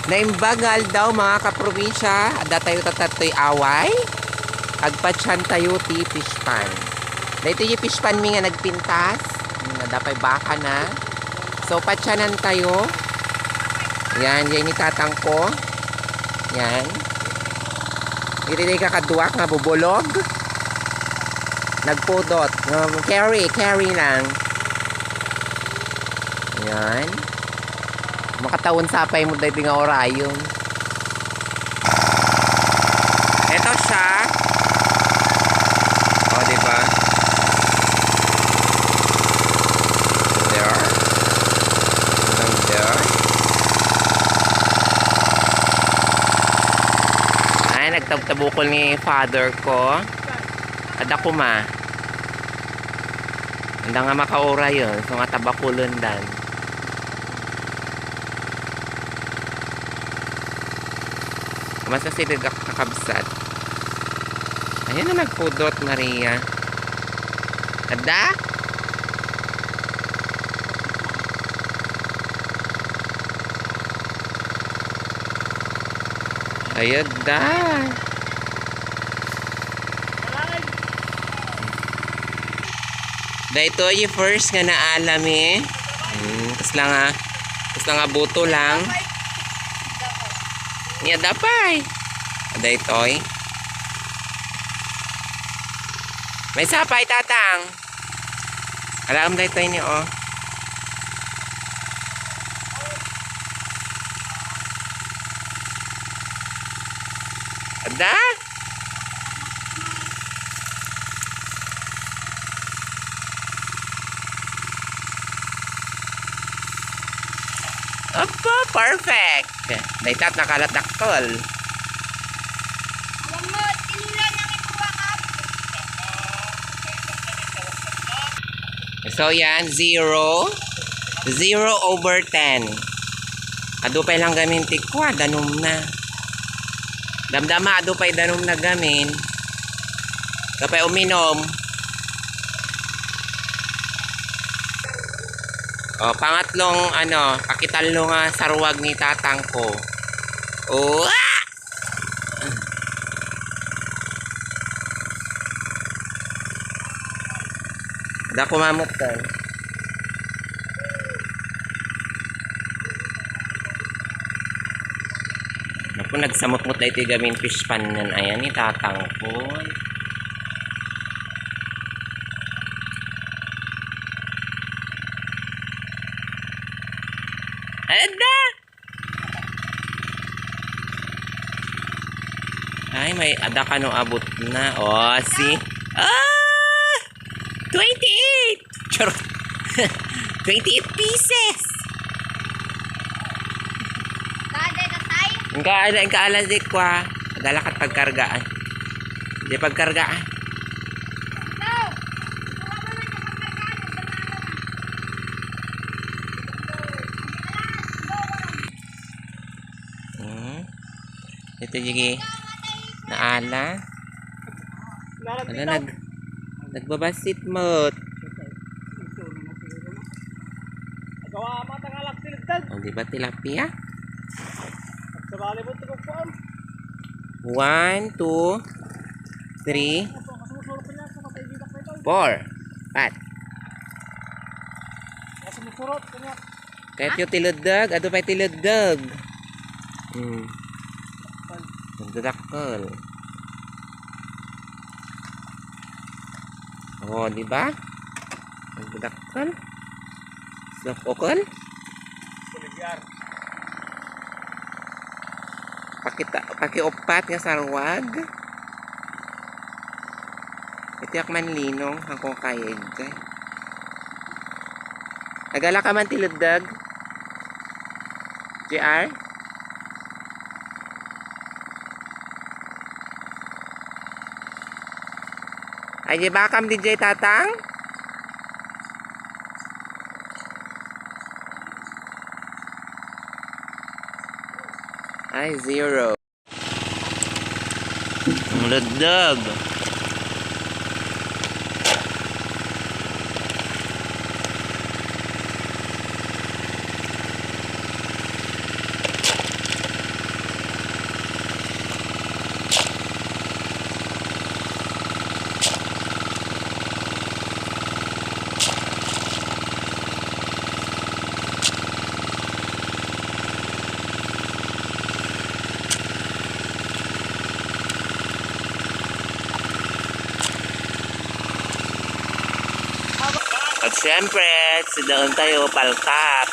Naimbagal daw mga kaprobinsya, ada tayo tatatoy away. Agpatsan tayo ti fishpan. Dito yung fishpan mi nga nagpintas. Nadapay baka na. So patsanan tayo. Yan, yan itatang ko. Yan. Dito ka kaduak nga bubulog. Nagpudot. Carry lang. Yan. Makatawon sapay mo dahil nga orayon. Ito siya. O, diba? There. And there. Ay, nagtabtabukol ni father ko. Ada ko ma. Hindi nga makaura yun. So nga tabakulon dan. Masa sila kakabsat. Ayan na nagpudot, Maria. Ada? Ayun da. Da ito yung first nga naalam eh. Kas lang nga buto lang. Niya dapay. Ada itoy. May sapay tatang. Alam da itoy niyo oh. Ada? Apa, perfect. Daitat nakalat daktol. So yan, 0 over 10. Adupay lang gamin tikwa, danom na. Damdama adupay danom na gamin. Kapay uminom. O, pangatlong pakitalo nga sarwag ni tatang ko. O, ah! Ada ko mamot tayo. Naku, nagsamot-mot na ito gamin fish pan nan. Ayan ni tatang ko. Ada! Ay, may ada ka no abot na. O, si... Ah! 28! Charot! 28 pieces! Ang kaalas di kwa. Dalakat pagkargaan. Hindi pagkargaan. Ito yung naala. Nagbabasit mo. O, di ba tilapia? 1, 2, 3, 4. Pat. Kahit yung tiludag, ato pa tiludag. Nagdadakol. O, di ba? Nagdadakol. Slapokol. Pakiupat nga sarwag. Itiyak man linong akong kayag kay. Nagala ka man tiludag. JR? Ay, di ba kam DJ tatang? Ay, 0. Ludag. Siyempre, doon tayo, palkap.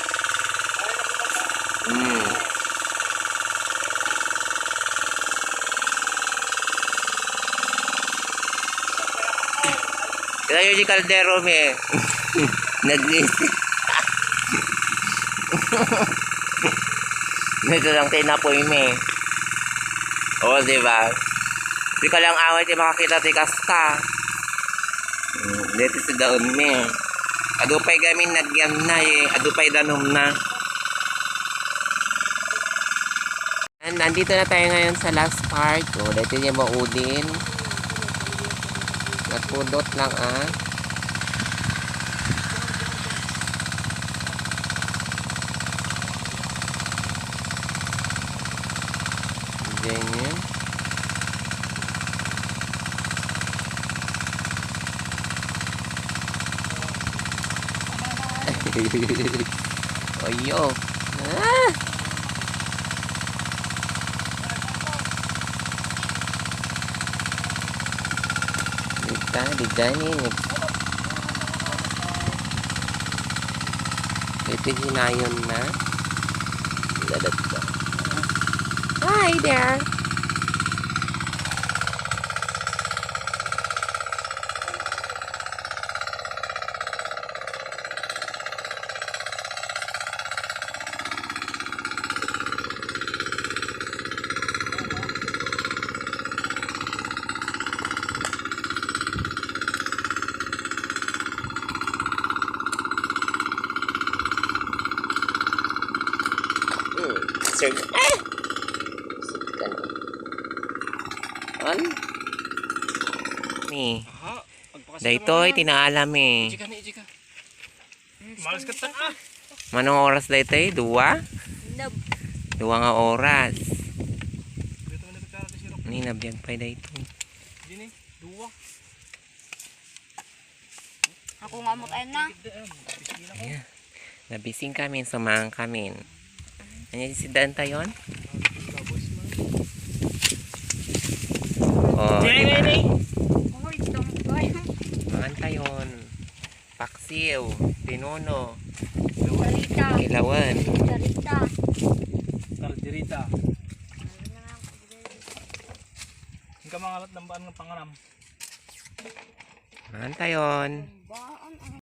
Kaya yung kaldero, me. Nag-isip. Dito lang tinapoy, me. Oo, diba? Di ka lang away, di makakita ti kasta. Dito sa daon, me. Adupay gamin nagyam na, eh. Adupay danom na. Nandito na tayo ngayon sa last part. O, dito niya maudin. Nagpudot lang, ah. Ganyan. Oyo. Ah! Di gani. Ito hinayon na. Hi there. Sir, An? Ni. Daytoy tinaalam eh. Malas ka ta. Manong oras daytoy? 2? 2 nga oras. Ni nabiyag pa daytoy. Dini, 2. Ako nga mo tayo na. Yeah. Nabising kami, sumang kami. Ano si Danta yun? Oh, diba? Oh, itong tayo. Manta yun. Paksiw, pinuno, Sarita. ilawan. Sarita. Kalderita. Ang kamangalat ng baan ng pangaram. Manta yun. Baan